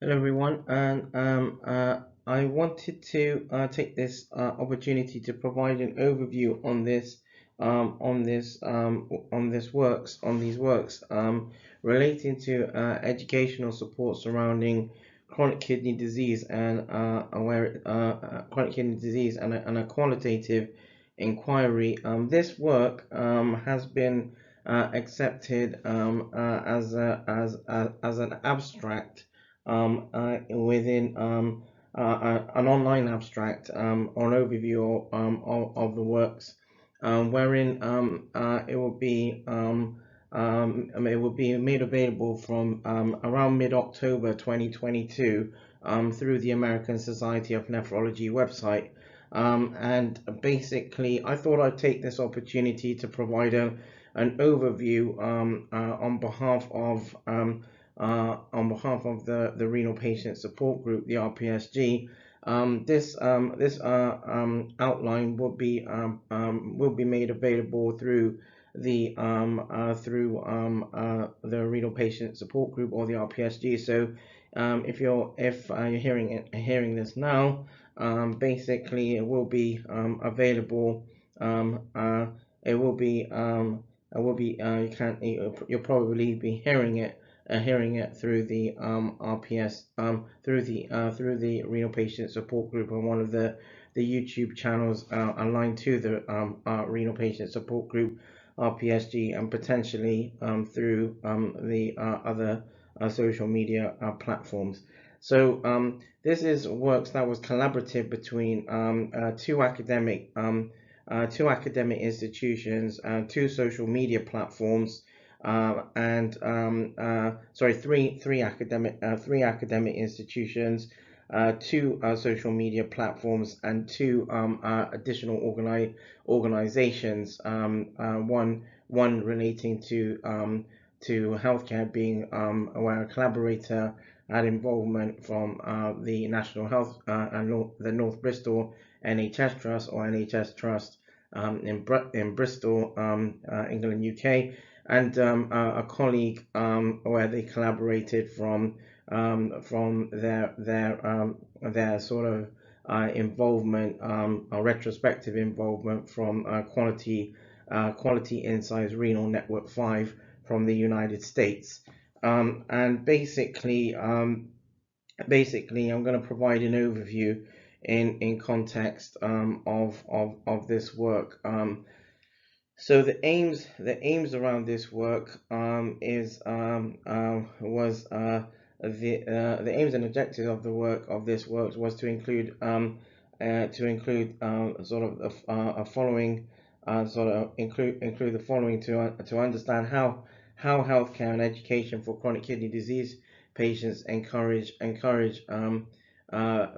Hello everyone, and I wanted to take this opportunity to provide an overview on these works relating to educational support surrounding chronic kidney disease and chronic kidney disease and a qualitative inquiry. This work has been accepted as an abstract within an online abstract or an overview of the works, wherein it will be made available from around mid-October 2022 through the American Society of Nephrology website. And basically, I thought I'd take this opportunity to provide an overview on behalf of the Renal Patient Support Group, the RPSG. This outline will be made available through the Renal Patient Support Group or the RPSG. So if you're hearing this now, basically it will be available. It will be you'll probably be hearing it through the RPS through the Renal Patient Support Group on one of the YouTube channels aligned to the Renal Patient Support Group RPSG, and potentially through the other social media platforms. So this is works that was collaborative between two academic institutions, two social media platforms, and three academic institutions, two social media platforms, and two additional organizations. One relating to healthcare, being where a collaborator had involvement from the National Health and the North Bristol NHS Trust or NHS Trust in Bristol, England, UK, and a colleague where they collaborated from their sort of involvement, a retrospective involvement from Quality Insights Renal Network 5 from the United States. And basically, I'm going to provide an overview in context of this work. So the aims around this work the aims and objectives of this work was to include sort of a following include the following to understand how healthcare and education for chronic kidney disease patients encourage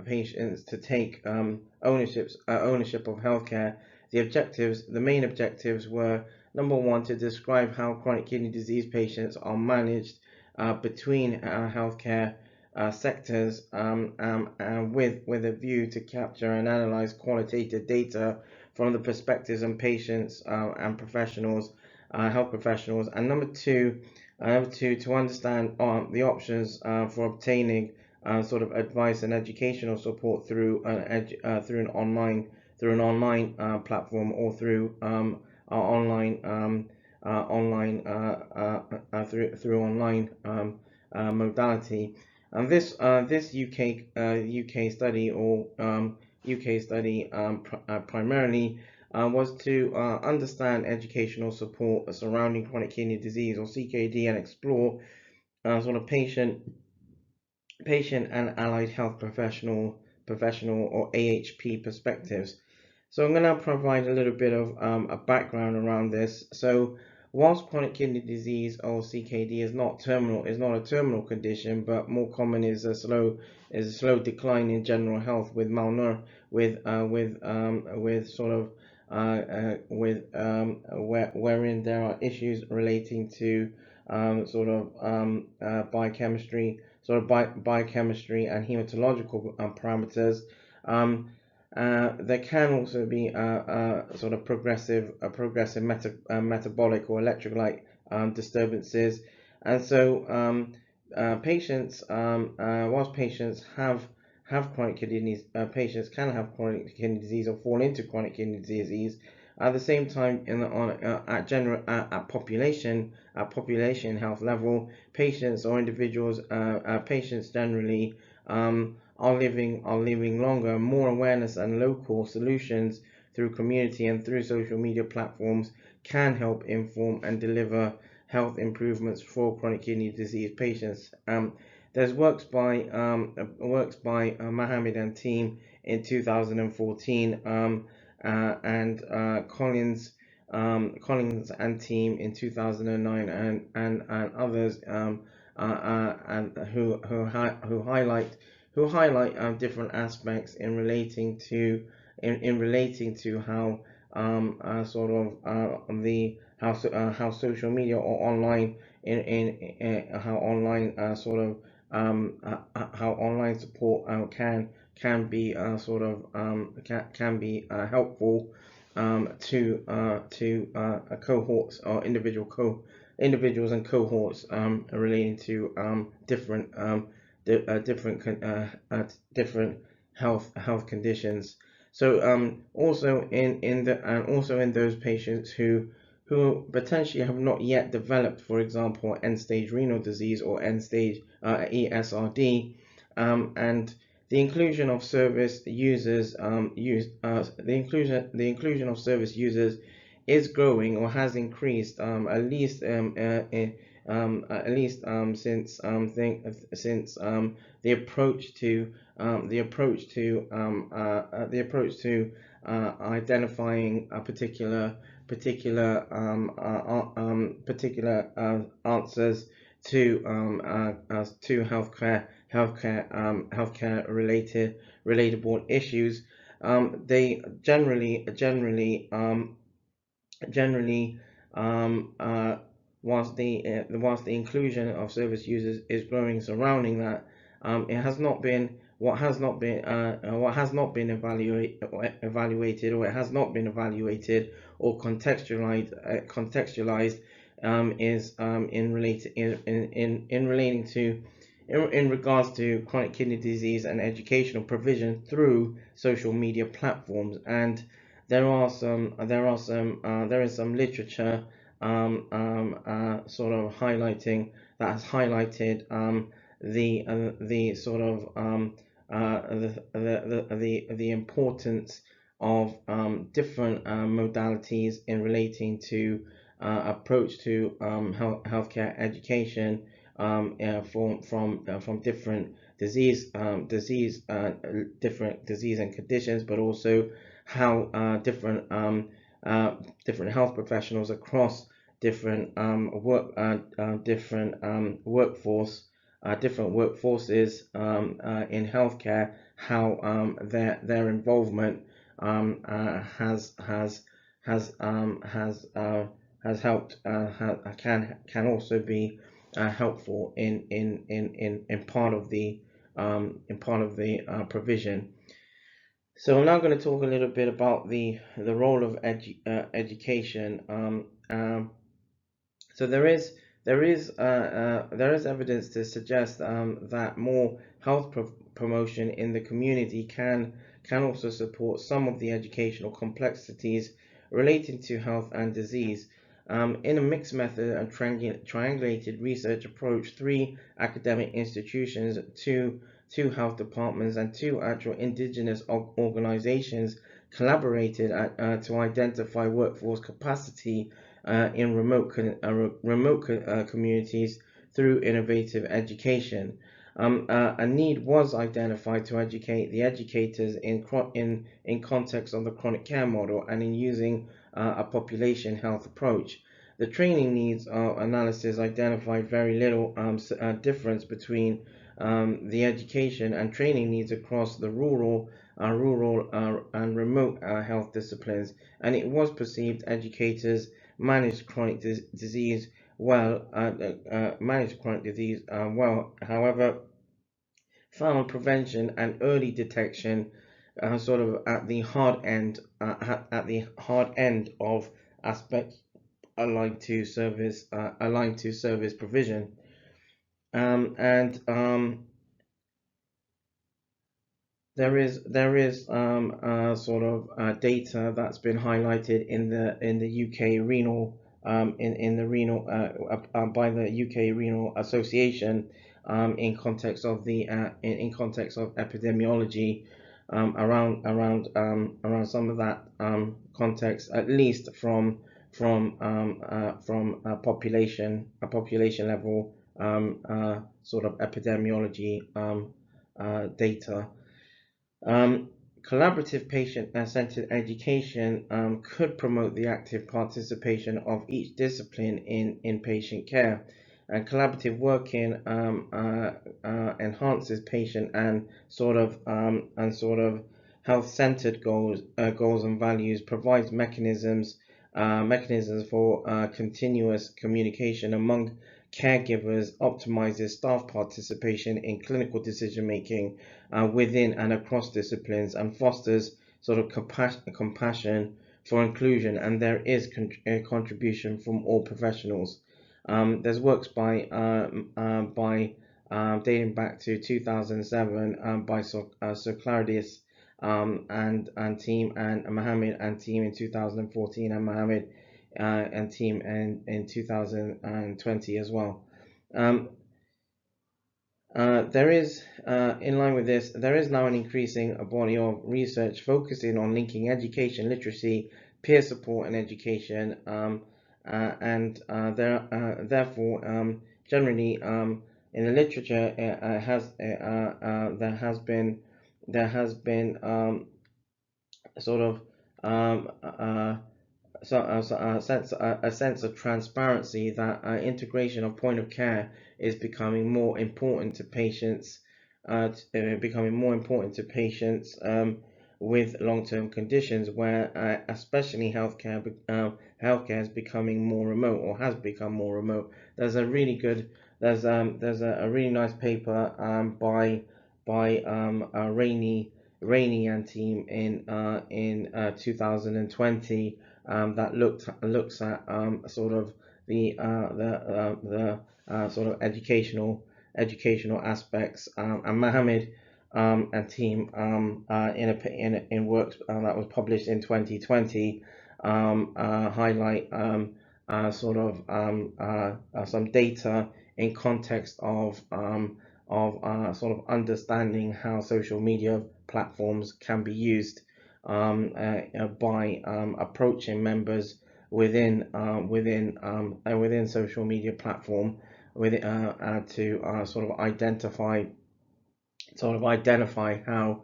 patients to take ownership of healthcare. The main objectives were: number one, to describe how chronic kidney disease patients are managed between healthcare sectors, with a view to capture and analyze qualitative data from the perspectives of patients and professionals, health professionals. And number two, to understand the options for obtaining sort of advice and educational support through an online platform, or through our online modality. And this UK study primarily was to understand educational support surrounding chronic kidney disease, or CKD, and explore sort of patient and allied health professional or AHP perspectives. So I'm going to provide a little bit of a background around this. So whilst chronic kidney disease, or CKD, is not a terminal condition, but more common is a slow decline in general health with wherein there are issues relating to biochemistry and hematological parameters. There can also be sort of progressive metabolic or electrolyte disturbances, and so whilst patients have chronic kidney disease, patients can have chronic kidney disease or fall into chronic kidney disease. At the same time, at population health level, patients or individuals, patients generally are living longer. More awareness and local solutions through community and through social media platforms can help inform and deliver health improvements for chronic kidney disease patients. There's works by Mohammed and team in 2014, and Collins and team in 2009, and others, and who highlight different aspects in relating to how sort of the how social media or online in how online sort of how online support can be sort of can be helpful to cohorts or individuals and cohorts relating to different health conditions. So also in those patients who potentially have not yet developed, for example, end-stage renal disease or end-stage ESRD, and the inclusion of service users the inclusion of service users is growing or has increased, at least since the approach to identifying a particular answers to healthcare relatable issues. They generally whilst the inclusion of service users is growing surrounding that, it has not been what has not been evaluated, or it has not been evaluated or contextualized, is in regards to chronic kidney disease and educational provision through social media platforms. And there is some literature sort of highlighting that has highlighted the sort of the importance of different modalities in relating to approach to healthcare education, from different different disease and conditions, but also how different health professionals across different different workforces in healthcare, how their involvement has helped, can also be helpful in part of the provision. So I'm now going to talk a little bit about the role of education. So there is evidence to suggest that more health promotion in the community can also support some of the educational complexities relating to health and disease. In a mixed method and triangulated research approach, 3 academic institutions, 2 health departments, and 2 actual indigenous organizations collaborated to identify workforce capacity in remote communities through innovative education. A need was identified to educate the educators in context of the chronic care model and in using a population health approach. The training needs analysis identified very little difference between the education and training needs across the rural and remote health disciplines, and it was perceived educators managed chronic disease well. However, found prevention and early detection sort of at the hard end of aspects aligned to service provision. and there is sort of data that's been highlighted in the UK renal in the renal by the UK Renal Association in context of the in context of epidemiology around some of that context, at least from a population level sort of epidemiology data. Um, Collaborative patient-centered education could promote the active participation of each discipline in patient care. And collaborative working enhances patient and sort of health-centered goals and values, provides mechanisms for continuous communication among caregivers, optimizes staff participation in clinical decision making within and across disciplines, and fosters sort of compassion for inclusion. And there is a contribution from all professionals. There's works by dating back to 2007 by Soclarides and team, and Mohammed and team in 2014, and Mohammed and team in 2020 as well. Um, there is, in line with this, there is now an increasing body of research focusing on linking education, literacy, peer support, and education, therefore, generally, in the literature, there has been sort of a sense of transparency that integration of point of care is becoming more important to patients, with long-term conditions where especially healthcare is becoming more remote, or has become more remote. There's a really good there's a really nice paper by Rainey and team in 2020 that looks at sort of the sort of educational aspects, and Mohammed and team in works that was published in 2020 highlight some data in context of sort of understanding how social media platforms can be used by approaching members within social media platform with to identify how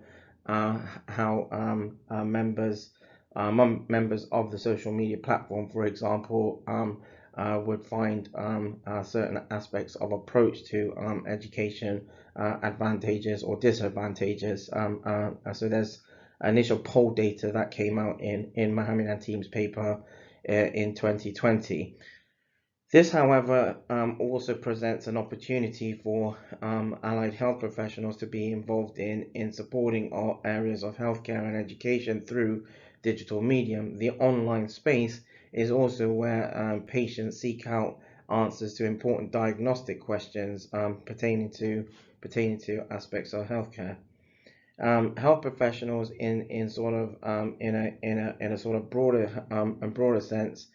members of the social media platform, for example, would find certain aspects of approach to education advantageous or disadvantageous. So there's initial poll data that came out in Mohammed and team's paper in 2020. This, however, also presents an opportunity for allied health professionals to be involved in supporting all areas of healthcare and education through digital medium. The online space is also where patients seek out answers to important diagnostic questions pertaining to aspects of healthcare. Health professionals in a sort of broader sense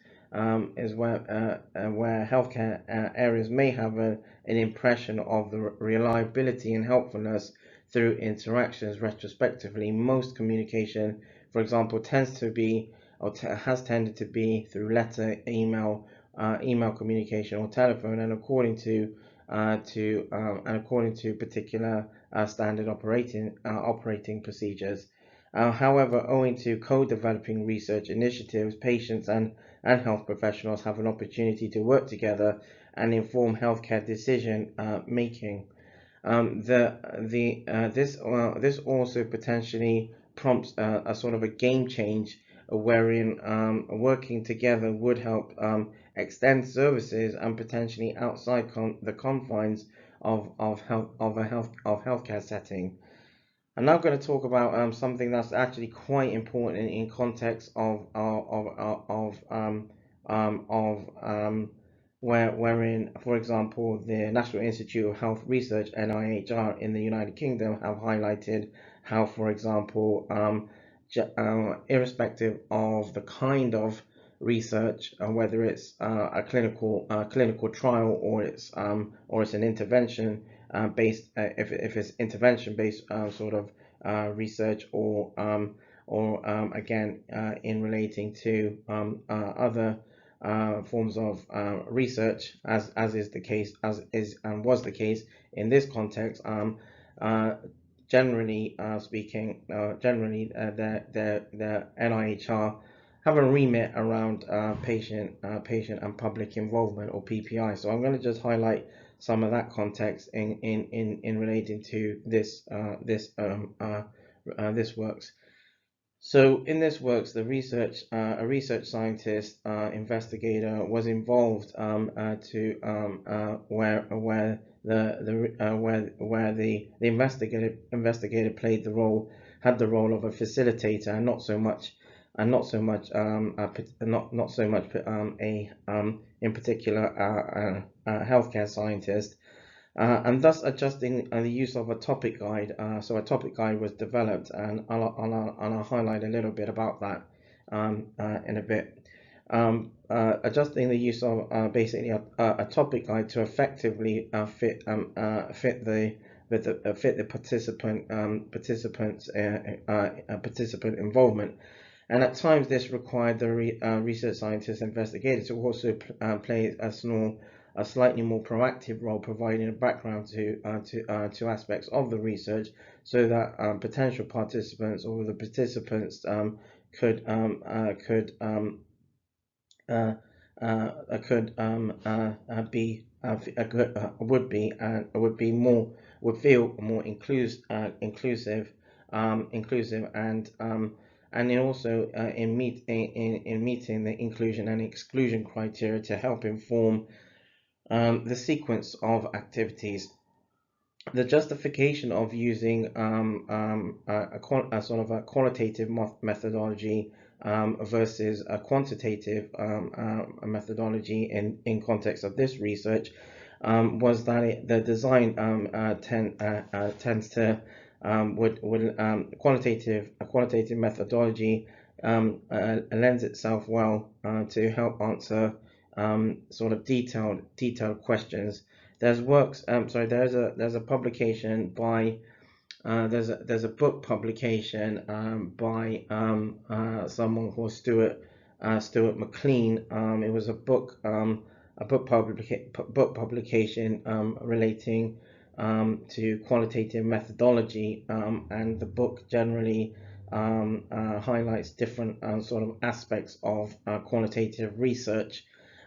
is where healthcare areas may have an impression of the reliability and helpfulness through interactions retrospectively. Most communication, for example, has tended to be through letter, email communication, or telephone, and according to particular standard operating procedures. However, owing to co-developing research initiatives, patients and health professionals have an opportunity to work together and inform healthcare decision making. This also potentially prompts a sort of a game change, wherein working together would help extend services and potentially outside the confines of healthcare setting. I'm now going to talk about something that's actually quite important in context of wherein, for example, the National Institute of Health Research (NIHR) in the United Kingdom have highlighted how, for example, irrespective of the kind of research, whether it's a clinical trial or it's an intervention based, if it's intervention based sort of research, or again in relating to other forms of research, as is the case, as is and was the case in this context. Uh, Generally speaking, the NIHR have a remit around patient and public involvement, or PPI. So I'm going to just highlight some of that context in relating to this works. So in this works, a research scientist investigator was involved to where the investigator had the role of a facilitator, and not so much in particular a healthcare scientist. And thus adjusting the use of a topic guide. So a topic guide was developed, and I'll highlight a little bit about that in a bit. Adjusting the use of basically a topic guide to effectively fit the participant involvement. And at times, this required the research scientist investigator to also play a slightly more proactive role, providing a background to aspects of the research, so that potential participants or the participants could would feel more inclusive, and then also in meeting the inclusion and exclusion criteria to help inform the sequence of activities. The justification of using a sort of a qualitative methodology versus a quantitative methodology in context of this research was that the design tends to qualitative methodology lends itself well to help answer sort of detailed questions. There's a publication by there's a book publication by someone called Stuart McLean. It was a book publication relating to qualitative methodology, and the book generally highlights different sort of aspects of qualitative research.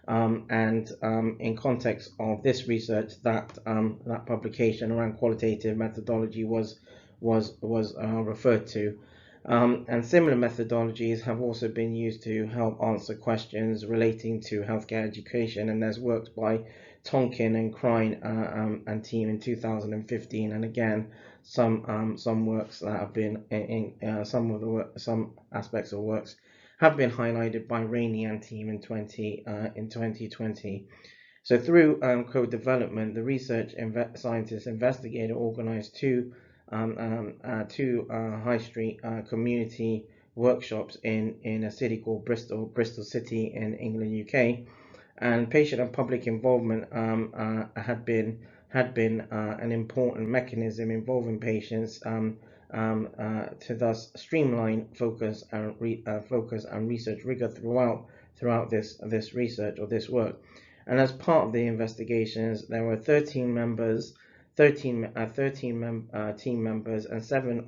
And in context of this research, that publication around qualitative methodology was referred to. And similar methodologies have also been used to help answer questions relating to healthcare education, and there's works by Tonkin and Krein and team in 2015, and again some works that have been some aspects of works have been highlighted by Rainey and team in 2020. So through co-development, the research scientist investigator organized two high street community workshops in a city called Bristol City in England, UK, and patient and public involvement had been an important mechanism involving patients to thus streamline focus and research rigor throughout this research or this work. And as part of the investigations, there were 13 members, team members, and seven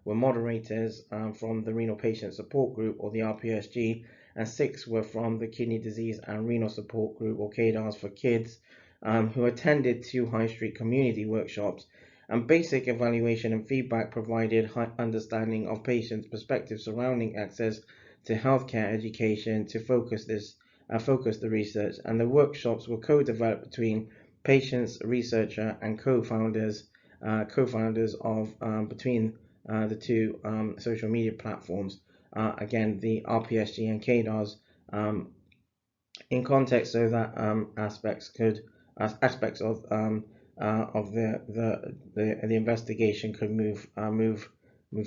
were moderators from the Renal Patient Support Group, or the RPSG, and 6 were from the Kidney Disease and Renal Support Group, or KDARS for kids, who attended 2 high street community workshops. And basic evaluation and feedback provided high understanding of patients' perspectives surrounding access to healthcare education to focus the research. And the workshops were co-developed between patients, researcher, and co-founders of between the 2 social media platforms. Again, the RPSG and KDARS in context so that aspects of the investigation could move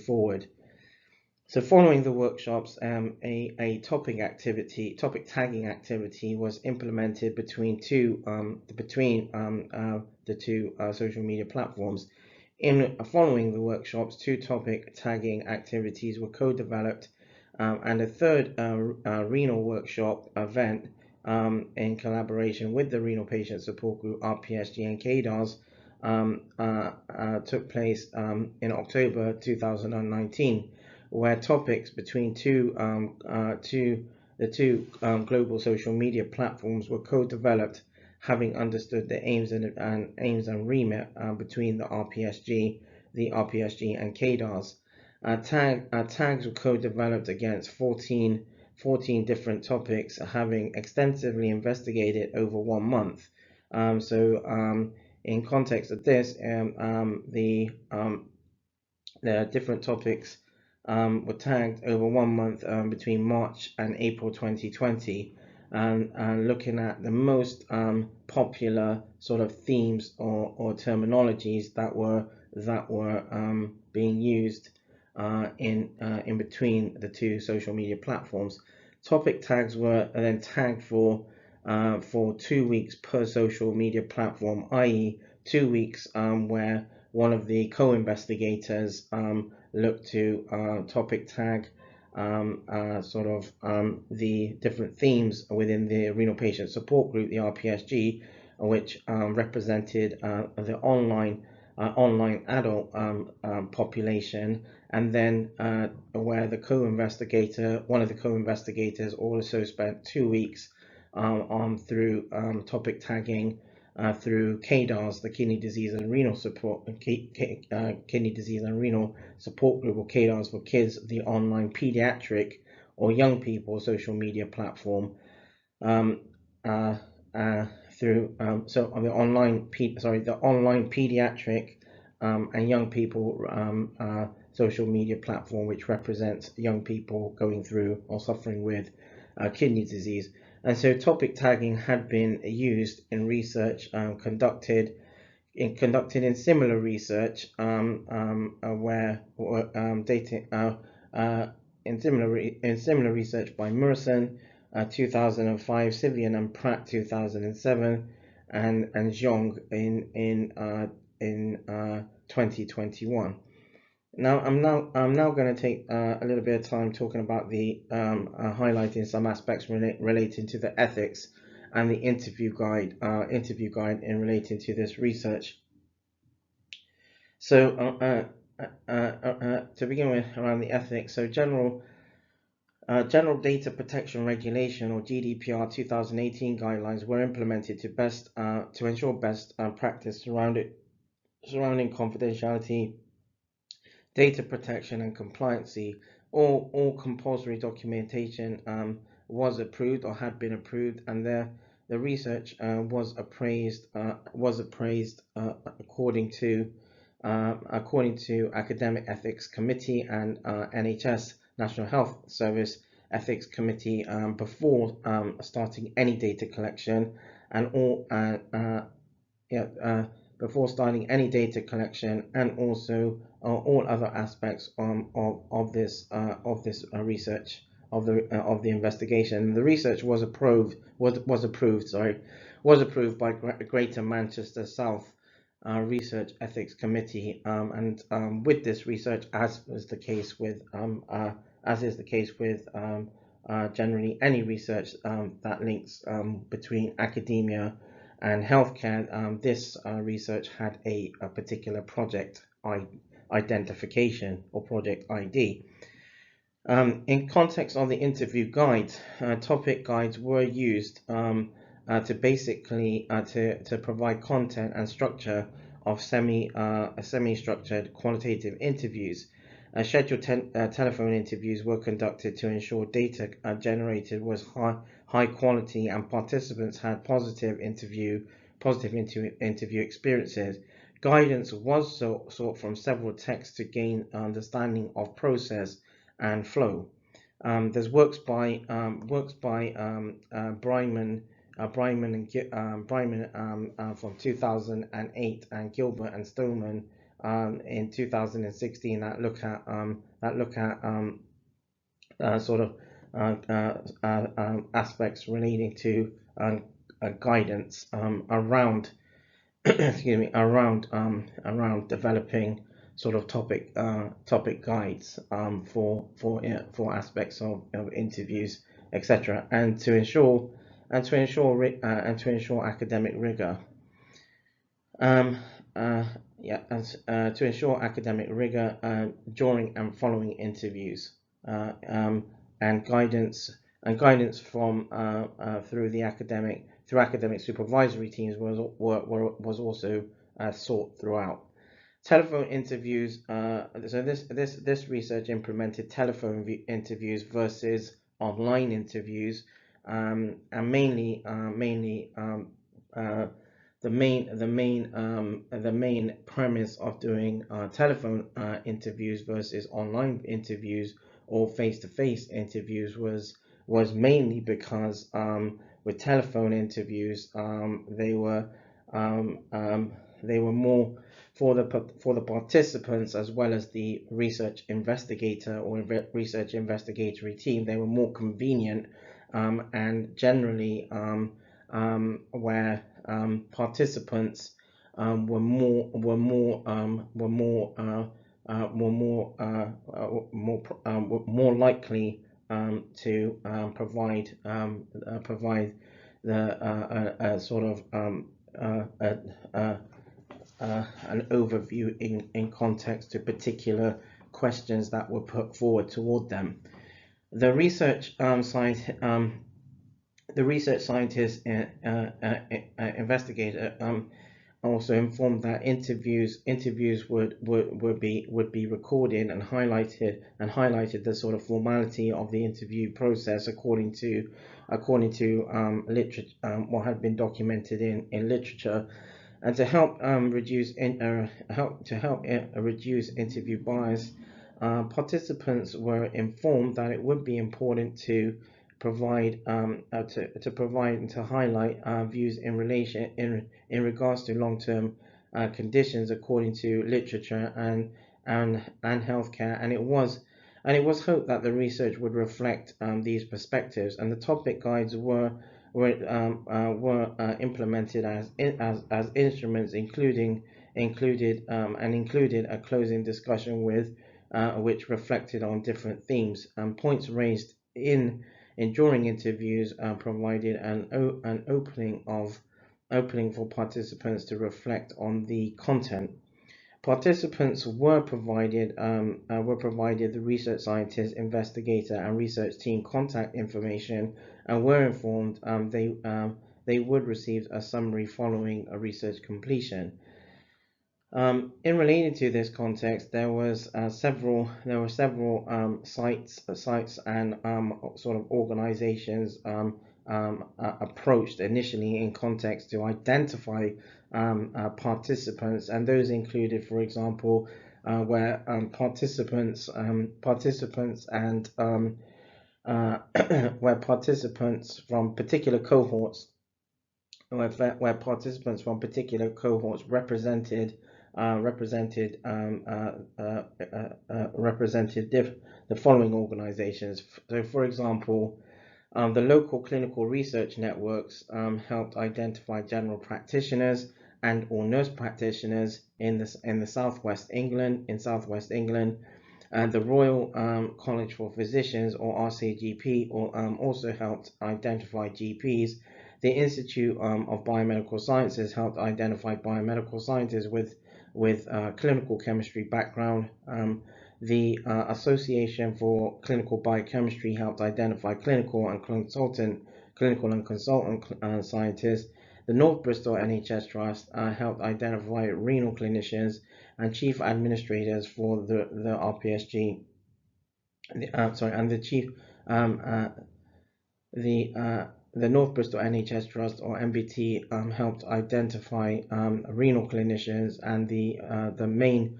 forward. So following the workshops, a topic tagging activity was implemented between the two social media platforms. Following the workshops, two topic tagging activities were co-developed, and a third renal workshop event in collaboration with the Renal Patient Support Group, RPSG, and KDARS took place in October 2019, where topics between the two global social media platforms were co-developed, having understood the aims and remit between the RPSG and KDARS. Tags were co-developed against 14 different topics, having extensively investigated over 1 month. In context of this, the different topics were tagged over 1 month between March and April 2020, and looking at the most popular sort of themes or terminologies that were being used in between the two social media platforms. Topic tags were then tagged for 2 weeks per social media platform, i.e. 2 weeks where one of the co-investigators looked to topic tag the different themes within the Renal Patient Support Group, the RPSG, which represented the online adult population, and then where one of the co-investigators also spent 2 weeks through topic tagging through KDARS, the Kidney Disease and Renal Support Kidney Disease and Renal Support Group, or KDARS for Kids, the online pediatric or young people social media platform. Through so on the online pediatric and young people social media platform, which represents young people going through or suffering with kidney disease. And so topic tagging had been used in research conducted in similar research where data in similar research by Murison 2005, Sivian and Pratt 2007, and Zhong in 2021. Now I'm now going to take a little bit of time talking about the highlighting some aspects relating to the ethics and the interview guide in relating to this research. So to begin with, around the ethics, so General Data Protection Regulation, or GDPR 2018 guidelines were implemented to ensure best practice surrounding confidentiality, data protection, and compliancy. All compulsory documentation was approved or had been approved, and the research was appraised according to Academic Ethics Committee and NHS National Health Service Ethics Committee before starting any data collection, before starting any data collection, and also all other aspects of this research of the investigation. The research was approved by Greater Manchester South Research Ethics Committee, and with this research, as is the case with generally any research that links between academia and healthcare, this research had a particular project identification, or project ID. In context of the interview guides, topic guides were used to basically to provide content and structure of semi-structured qualitative interviews. Scheduled telephone interviews were conducted to ensure data generated was high quality and participants had positive interview experiences. Guidance was sought from several texts to gain understanding of process and flow. There's works by Bryman, from 2008, and Gilbert and Stoneman in 2016 that look at sort of aspects relating to guidance around excuse me, around developing sort of topic guides for aspects of interviews, etc., and to ensure academic rigor. Um, to ensure academic rigor during and following interviews, and guidance from through academic supervisory teams was also sought throughout. Telephone interviews. So this research implemented telephone interviews versus online interviews, and mainly the main premise of doing telephone interviews versus online interviews or face-to-face interviews was mainly because with telephone interviews they were more for the participants as well as the research investigator or research investigatory team. They were more convenient, and generally where participants were more likely to provide the sort of an overview in context to particular questions that were put forward toward them. The research scientist investigator also informed that interviews would be recorded and highlighted the sort of formality of the interview process according to literature, what had been documented in literature, and to help reduce interview bias. Participants were informed that it would be important to provide and to highlight views in relation in regards to long-term conditions according to literature and healthcare, and it was hoped that the research would reflect these perspectives, and the topic guides were implemented as instruments, included a closing discussion with which reflected on different themes and points raised during interviews, provided an opening for participants to reflect on the content. Participants were provided the research scientist, investigator, and research team contact information, and were informed they would receive a summary following a research completion. In related to this context, there were several sites and sort of organizations approached initially in context to identify participants, and those included, for example, where participants and where participants from particular cohorts represented the following organizations. So, for example, the local clinical research networks helped identify general practitioners and or nurse practitioners in the southwest England. And the Royal College for Physicians, or RCGP, also helped identify GPs. The Institute of Biomedical Sciences helped identify biomedical scientists with clinical chemistry background. The Association for Clinical Biochemistry helped identify clinical and consultant scientists. The North Bristol NHS Trust helped identify renal clinicians and chief administrators for the RPSG. And the chief the North Bristol NHS Trust, or NBT, helped identify renal clinicians and the main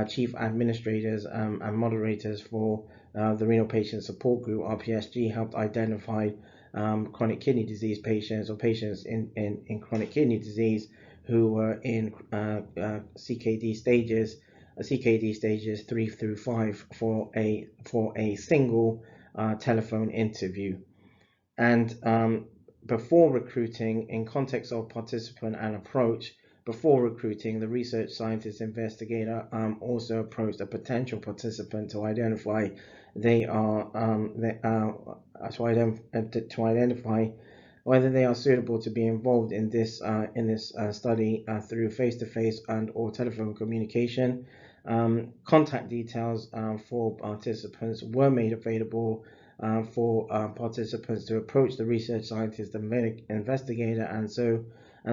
chief administrators and moderators for the Renal Patient Support Group, RPSG, helped identify chronic kidney disease patients, or patients in chronic kidney disease who were in CKD stages 3 through 5 for a single telephone interview. And before recruiting, in context of participant and approach, before recruiting, the research scientist investigator also approached a potential participant to identify to identify whether they are suitable to be involved in this study through face-to-face and or telephone communication. Contact details for participants were made available for participants to approach the research scientist and investigator, and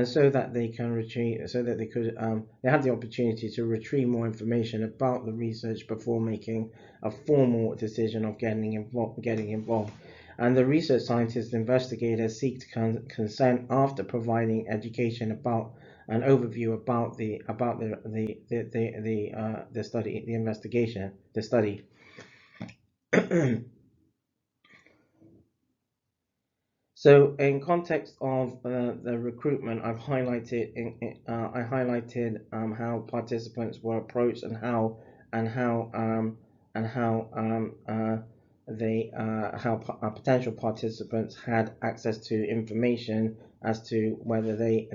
so that they can retrieve, so that they could they had the opportunity to retrieve more information about the research before making a formal decision of getting involved. And the research scientist investigators seek consent after providing education about an overview about the study, the investigation, the study. So, in context of the recruitment, I've highlighted how participants were approached and how potential participants had access to information as to whether they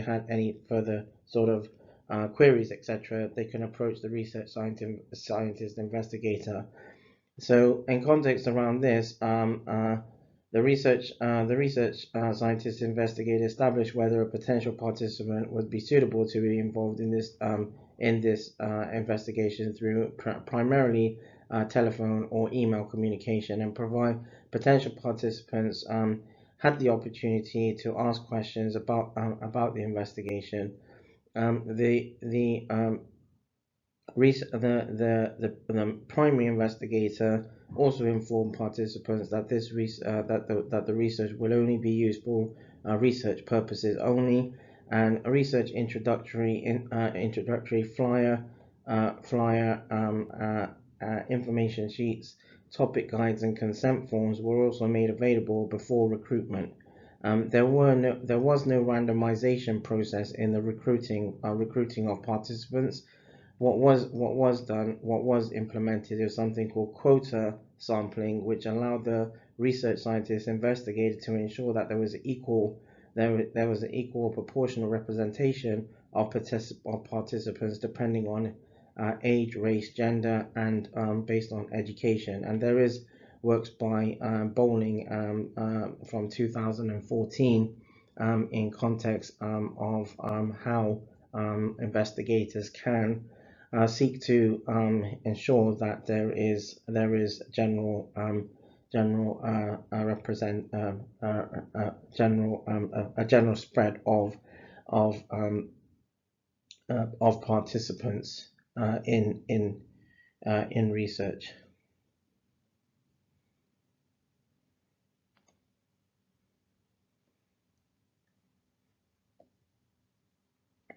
had any further sort of queries, etc. They can approach the research scientist investigator. So, in context around this, the research scientist investigator established whether a potential participant would be suitable to be involved in this investigation through primarily telephone or email communication, and provide potential participants had the opportunity to ask questions about the investigation. The primary investigator also informed participants that the research will only be used for research purposes only, and a research introductory flyer, information sheets, topic guides, and consent forms were also made available before recruitment. There was no randomization process in the recruiting of participants. What was implemented is something called quota sampling, which allowed the research scientist investigator to ensure that there was an equal proportional representation of participants depending on age, race, gender, and based on education. And there is works by Bowling from 2014 in context of how investigators can seek to ensure that there is general spread of participants in research.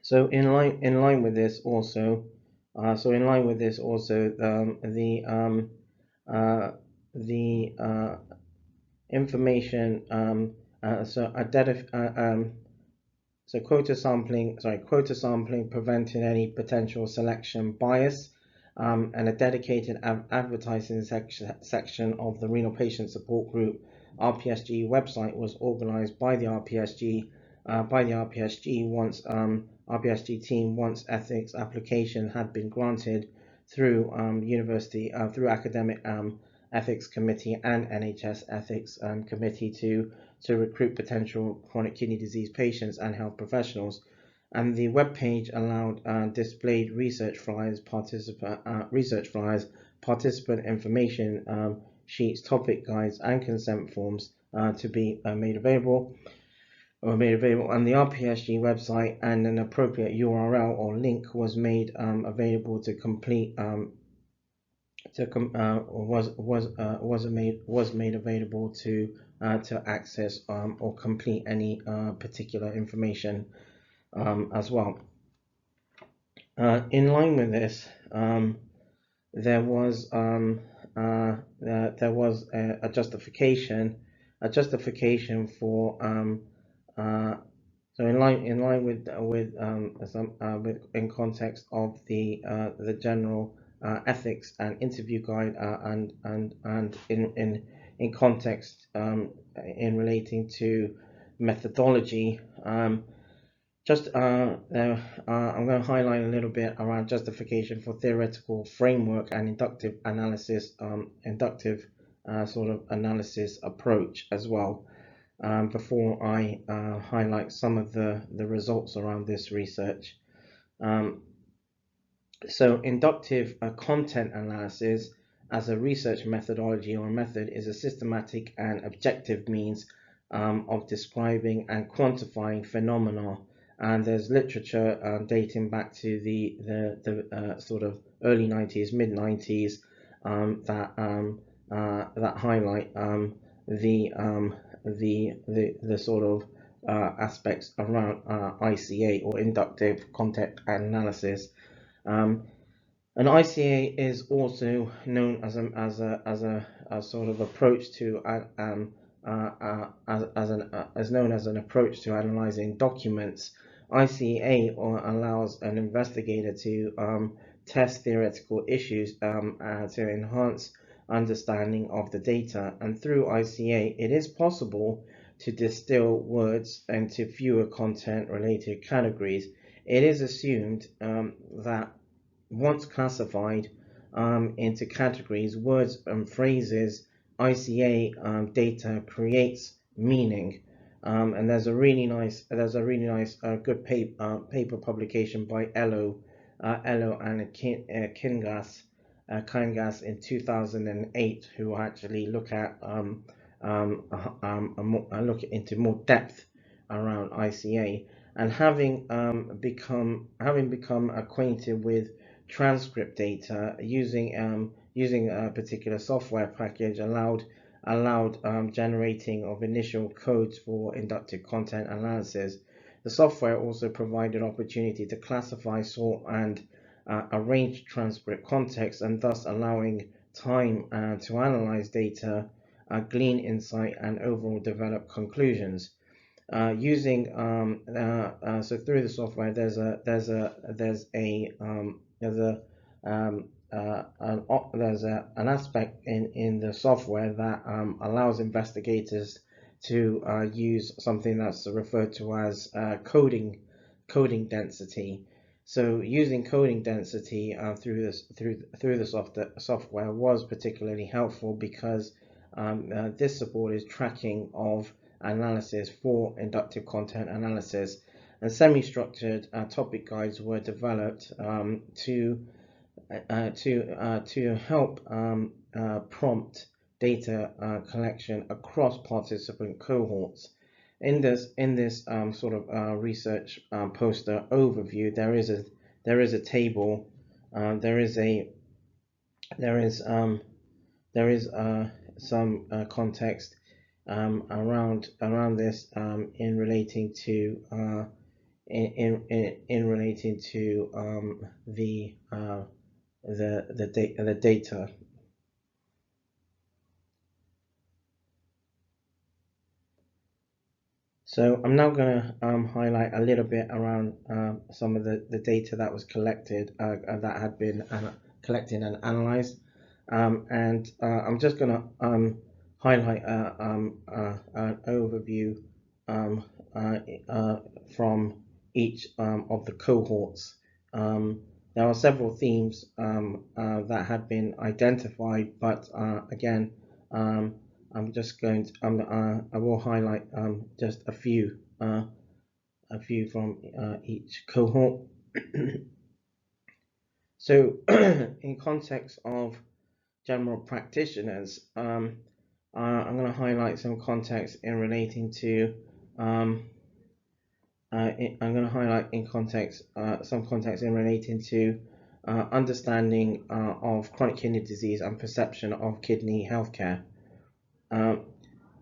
So in line with this also. The information so quota sampling prevented any potential selection bias, and a dedicated advertising section of the Renal Patient Support Group RPSG website was organized by the RPSG once RPSG team once ethics application had been granted through through academic ethics committee and NHS ethics committee to recruit potential chronic kidney disease patients and health professionals. And the web page allowed displayed research flyers, participant information sheets, topic guides, and consent forms to be made available. And the RPSG website, and an appropriate URL or link was made available to complete was made available to access or complete any particular information as well. In line with this, there was a justification for so in line with in context of the general ethics and interview guide, and in context in relating to methodology. Just I'm going to highlight a little bit around justification for theoretical framework and inductive analysis, inductive sort of analysis approach as well, before I highlight some of the results around this research. Um, so inductive content analysis as a research methodology or method is a systematic and objective means of describing and quantifying phenomena. And there's literature dating back to the sort of early 90s, mid 90s, that highlight the sort of aspects around ICA, or inductive content analysis. Um, an ICA is also known as a sort of approach to as known as an approach to analyzing documents. ICA allows an investigator to test theoretical issues to enhance understanding of the data, and through ICA it is possible to distill words into fewer content related categories. It is assumed that once classified into categories, words and phrases, ICA data creates meaning. And there's a really nice good paper publication by Ello and Kingas in 2008, who actually look at look into more depth around ICA. And having become acquainted with transcript data using a particular software package allowed generating of initial codes for inductive content analysis. The software also provided opportunity to classify, sort, and arrange transcript context, and thus allowing time to analyze data, glean insight, and overall develop conclusions. Using So through the software, there's an aspect in the software that allows investigators to use something that's referred to as coding density. So using coding density through the software was particularly helpful, because this supported tracking of analysis for inductive content analysis, and semi-structured topic guides were developed to help prompt data collection across participant cohorts. In this sort of research poster overview, there is a table. There is a there is there is some context around this in relating to in relating to the data. So I'm now going to highlight a little bit around some of the data that was collected, that had been collected and analyzed, and I'm just going to highlight an overview um, from each of the cohorts. There are several themes that had been identified, but again, I'm just going to I will highlight just a few from each cohort. So, in context of general practitioners, I'm going to highlight some context in relating to I'm going to highlight in context some context in relating to understanding of chronic kidney disease and perception of kidney healthcare.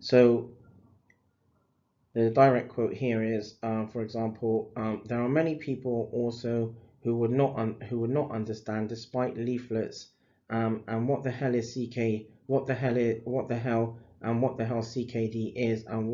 So the direct quote here is, for example, there are many people also who would not understand despite leaflets, and what the hell is CK, what the hell CKD is, and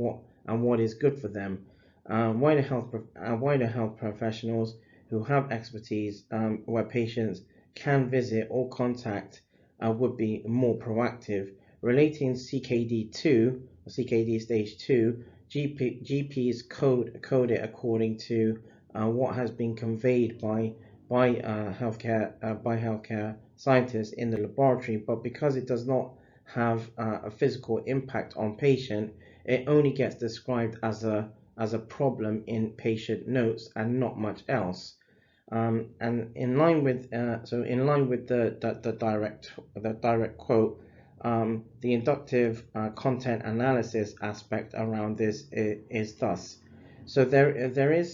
what is good for them. Wider health professionals who have expertise, where patients can visit or contact, would be more proactive. Relating CKD 2, CKD stage 2, GPs code it according to what has been conveyed by healthcare scientists in the laboratory, but because it does not have a physical impact on patient, it only gets described as a problem in patient notes and not much else. And in line with the direct quote, the inductive content analysis aspect around this is thus. So there is a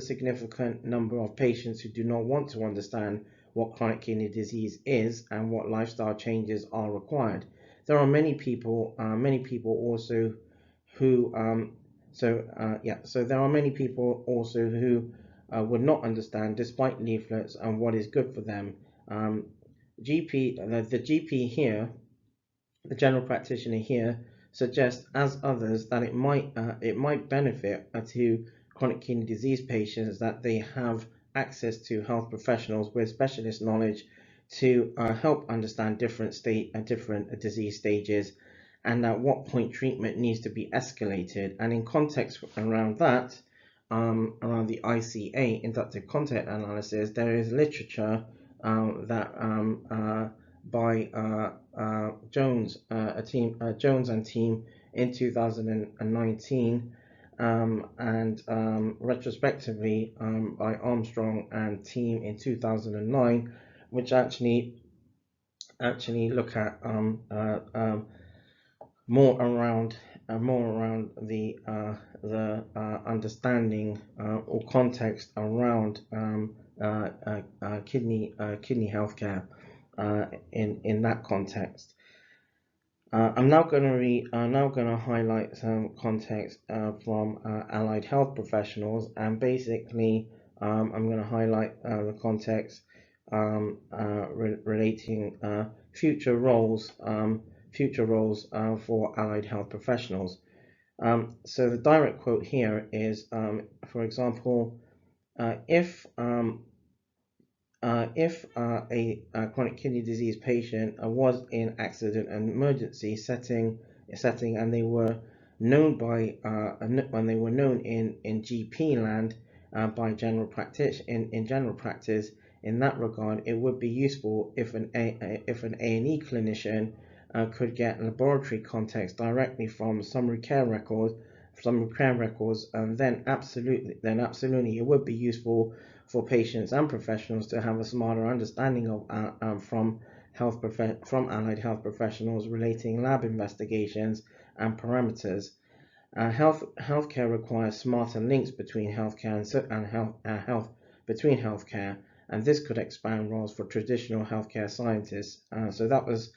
significant number of patients who do not want to understand what chronic kidney disease is and what lifestyle changes are required. There are many people also who so there are many people also who would not understand despite leaflets and what is good for them. The GP here, the general practitioner here, suggests, as others, that it might benefit to chronic kidney disease patients that they have access to health professionals with specialist knowledge to help understand different disease stages, and at what point treatment needs to be escalated. And in context around that, around the ICA, inductive content analysis, there is literature by Jones and team in 2019, and retrospectively by Armstrong and team in 2009, which actually look at more around the understanding or context around kidney healthcare in that context. I'm now going to highlight some context from allied health professionals, and basically I'm going to highlight the context relating future roles for allied health professionals. So the direct quote here is, for example, if a chronic kidney disease patient was in accident and emergency setting, and they were known in GP land by general practice in general practice, in that regard, it would be useful if an A&E clinician could get laboratory context directly from summary care records, and then absolutely it would be useful for patients and professionals to have a smarter understanding of from allied health professionals relating lab investigations and parameters. Healthcare requires smarter links between healthcare between healthcare, and this could expand roles for traditional healthcare scientists. So that was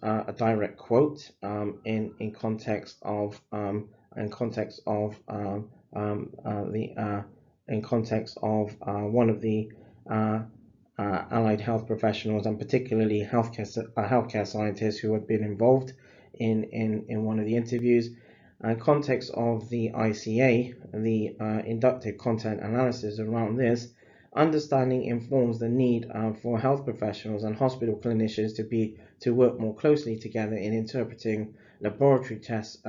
a direct quote in context of one of the allied health professionals, and particularly healthcare scientists who had been involved in one of the interviews. Context of the ICA, the inductive content analysis around this. Understanding informs the need for health professionals and hospital clinicians to work more closely together in interpreting laboratory tests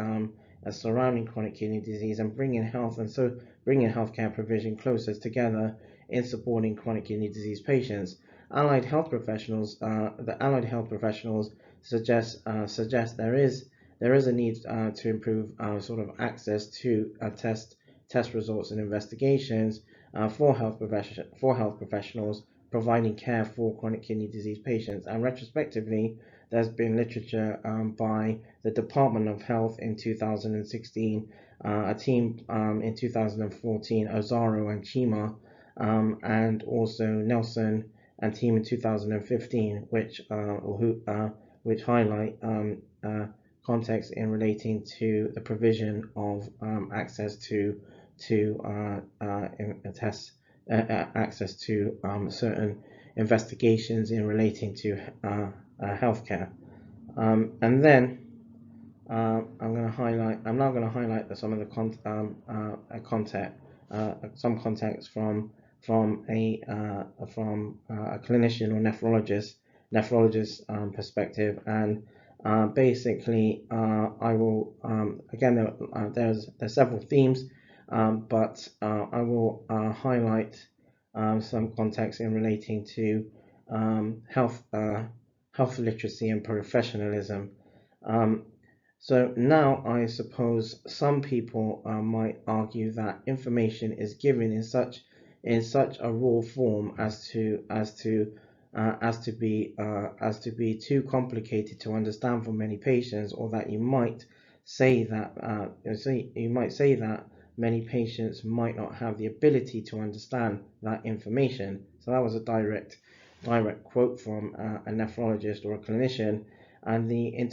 surrounding chronic kidney disease, and bringing healthcare provision closer together in supporting chronic kidney disease patients. The allied health professionals suggest there is a need to improve sort of access to test results and investigations for health professionals providing care for chronic kidney disease patients. And retrospectively, there's been literature by the Department of Health in 2016, a team in 2014, Ozaro and Chima, and also Nelson and team in 2015, which highlight context in relating to the provision of access to tests, access to certain investigations in relating to healthcare. And then I'm now going to highlight some of the some context from a clinician or nephrologist perspective, and basically I will again there's several themes, but I will highlight some context in relating to health literacy and professionalism. Um, so now I suppose some people might argue that information is given in such a raw form as to be too complicated to understand for many patients, or that you might say that many patients might not have the ability to understand that information. So that was a direct quote from a nephrologist or a clinician. And in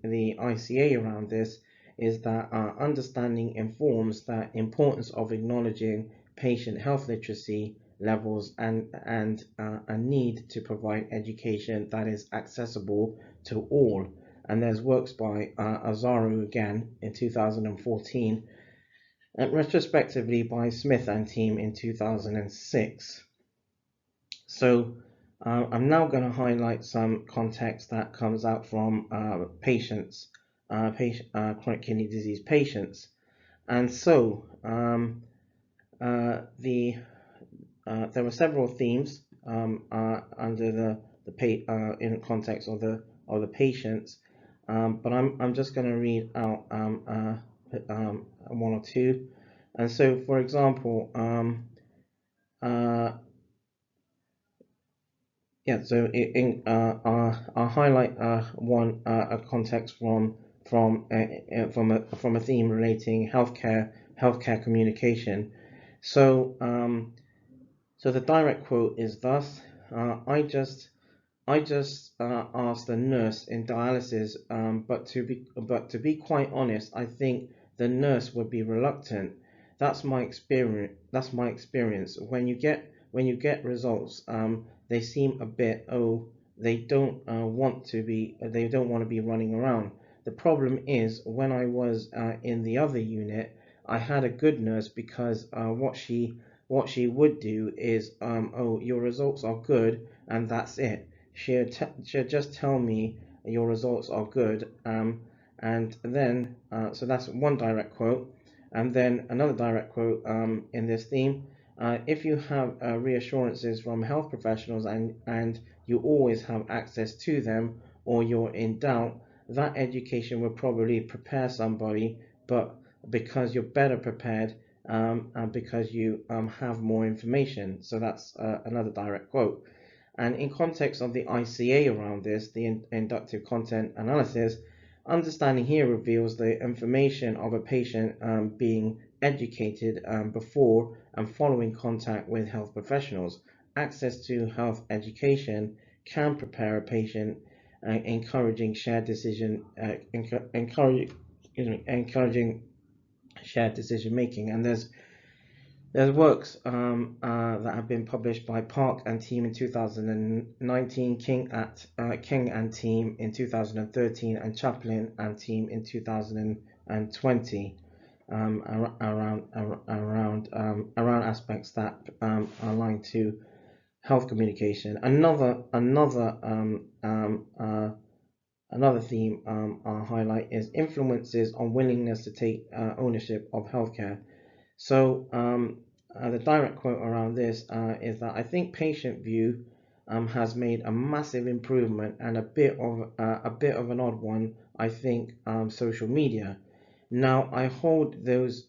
the ICA around this is that understanding informs the importance of acknowledging patient health literacy levels and a need to provide education that is accessible to all. And there's works by Azaru again in 2014, and retrospectively by Smith and team in 2006. So I'm now going to highlight some context that comes out from chronic kidney disease patients. And so there were several themes under in the context of the patients, but I'm just going to read out one or two. And so, for example, yeah, so I'll highlight a context from a theme relating healthcare communication. So so the direct quote is thus: I just asked the nurse in dialysis, but to be quite honest, I think the nurse would be reluctant. That's my experience. When you get results, they seem a bit they don't want to be running around. The problem is when I was in the other unit, I had a good nurse because what she would do is oh, your results are good, and that's it. She'll just tell me your results are good, and then so that's one direct quote. And then another direct quote in this theme: if you have reassurances from health professionals and you always have access to them, or you're in doubt, that education will probably prepare somebody, but because you're better prepared, and because you have more information. So that's another direct quote. And in context of the ICA around this, the inductive content analysis, understanding here reveals the information of a patient being educated before and following contact with health professionals. Access to health education can prepare a patient, encouraging shared decision, encouraging shared decision making. And there's works that have been published by Park and team in 2019, King and team in 2013, and Chaplin and team in 2020 around aspects that are aligned to health communication. Another theme I'll highlight is influences on willingness to take ownership of healthcare. So the direct quote around this is that I think patient view has made a massive improvement, and a bit of an odd one, I think, social media. Now I hold those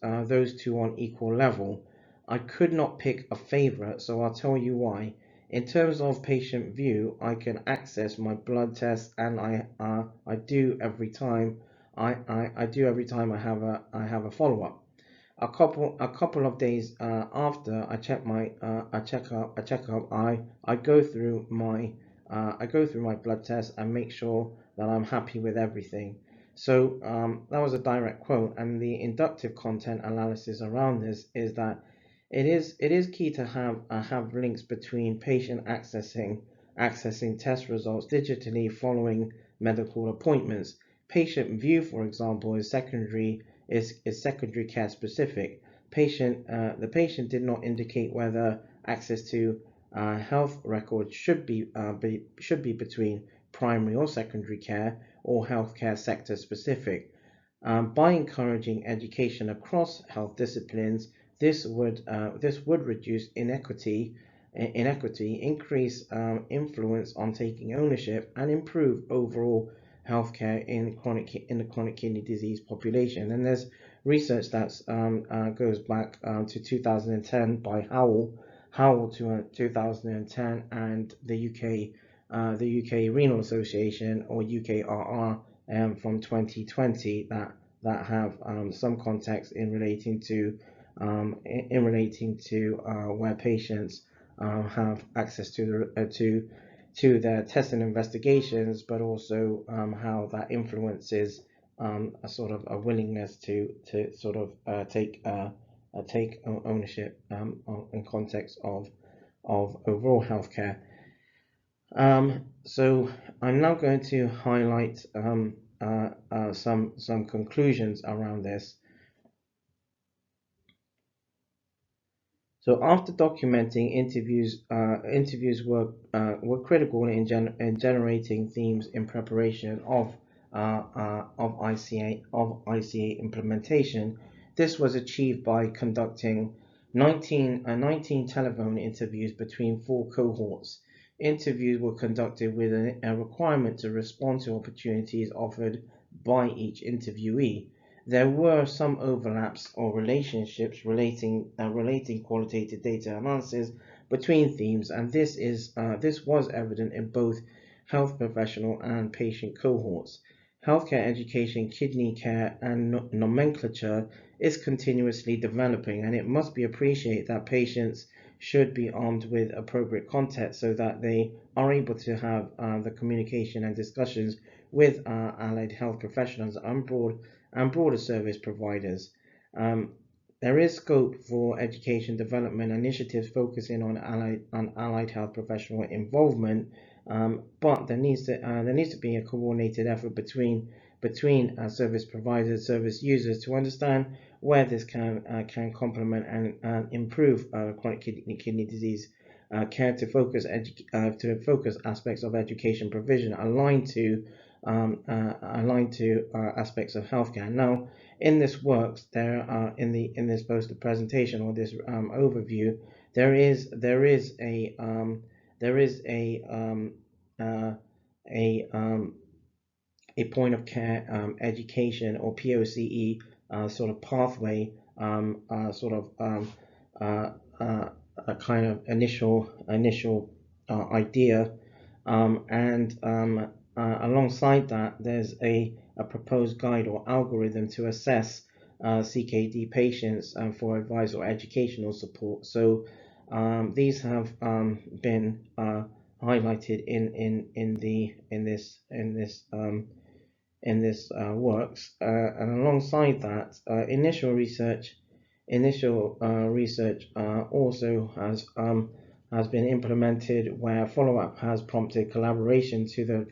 two on equal level. I could not pick a favorite, so I'll tell you why. In terms of patient view, I can access my blood test, and I do every time I have a follow-up. A couple of days after I check my a checkup, I go through my blood test and make sure that I'm happy with everything. So that was a direct quote, and the inductive content analysis around this is that it is key to have links between patient accessing test results digitally following medical appointments. Patient view, for example, is secondary care specific. The patient did not indicate whether access to health records should be between primary or secondary care or healthcare sector specific. By encouraging education across health disciplines, this would reduce inequity, increase influence on taking ownership, and improve overall healthcare in the chronic kidney disease population. And there's research that goes back to 2010 by Howell to 2010, and the UK Renal Association, or UKRR, from 2020, that have some context in relating to where patients have access to their tests and investigations, but also how that influences a sort of a willingness to sort of take ownership in context of overall healthcare. So I'm now going to highlight some conclusions around this. So after documenting interviews were critical in generating themes in preparation of ICA implementation. This was achieved by conducting 19 telephone interviews between 4 cohorts. Interviews were conducted with a requirement to respond to opportunities offered by each interviewee. There were some overlaps or relationships relating qualitative data analysis between themes, and this was evident in both health professional and patient cohorts. Healthcare education, kidney care, and nomenclature is continuously developing, and it must be appreciated that patients should be armed with appropriate context so that they are able to have the communication and discussions with allied health professionals and broader service providers. Um, there is scope for education development initiatives focusing on allied health professional involvement, but there needs to be a coordinated effort between service providers, service users, to understand where this can complement and improve chronic kidney disease care, to focus aspects of education provision aligned to aspects of healthcare. Now, in this works, there are in this poster presentation, or this overview, there is a point of care education, or POCE, sort of pathway, sort of a kind of initial idea, and alongside that, there's a proposed guide or algorithm to assess CKD patients for advice or educational support. So these have been highlighted in this works, and alongside that, initial research also has been implemented, where follow-up has prompted collaboration to the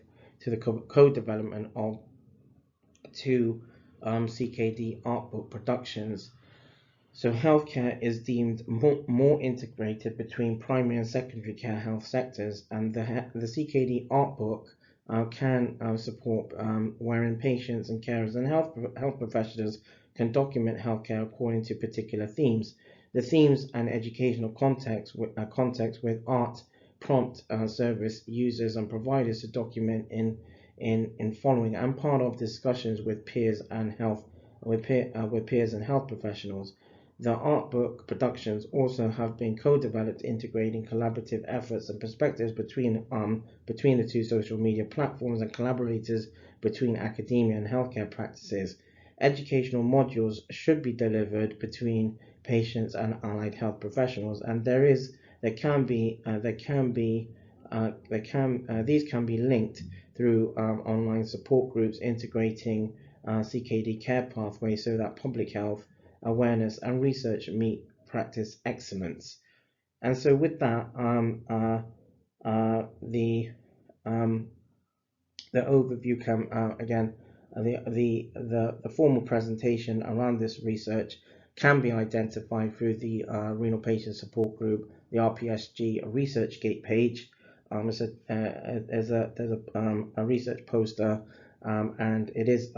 co-development of 2 CKD art book productions. So healthcare is deemed more integrated between primary and secondary care health sectors, and the CKD art book can support wherein patients and carers and health professionals can document healthcare according to particular themes. The themes and educational context with art prompt service users and providers to document in following and part of discussions with peers and health professionals. The art book productions also have been co-developed, integrating collaborative efforts and perspectives between the 2 social media platforms and collaborators between academia and healthcare practices. educational modules should be delivered between patients and allied health professionals, and these can be linked through online support groups integrating CKD care pathways so that public health awareness and research meet practice excellence. And so with that, um, the overview can again the formal presentation around this research can be identified through the renal patient support group, the RPSG ResearchGate page. There's a research poster, and it is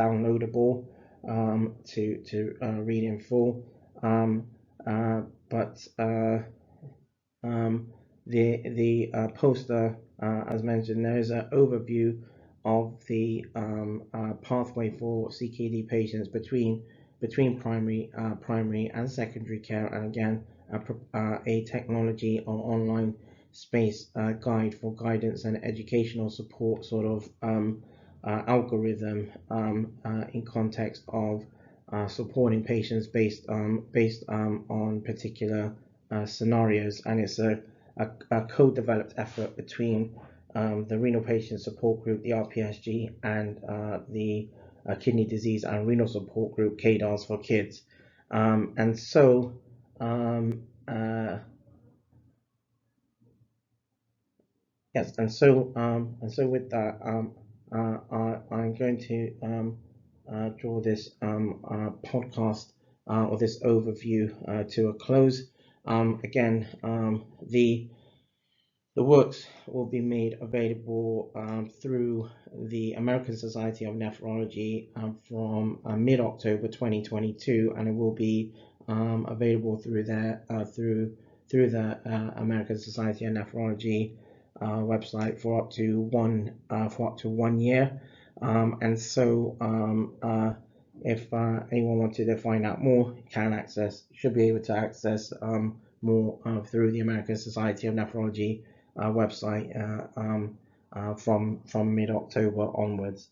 downloadable to read in full. But the poster, as mentioned, there is an overview of the pathway for CKD patients between primary and secondary care, and again a technology or online space guide for guidance and educational support sort of algorithm in context of supporting patients based on particular scenarios, and it's a co-developed effort between the renal patient support group, the RPSG, and the kidney disease and renal support group, KDARS for kids. And so yes, and so with that, I'm going to draw this podcast or this overview to a close. Again, the works will be made available through the American Society of Nephrology from mid-October 2022, and it will be available through the American Society of Nephrology website for up to 1 year. And so if anyone wanted to find out more, should be able to access more through the American Society of Nephrology website from mid-October onwards.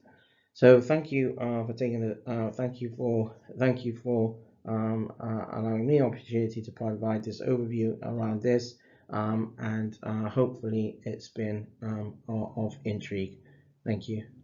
So thank you for taking the thank you for allowing me the opportunity to provide this overview around this, and hopefully it's been of intrigue. Thank you.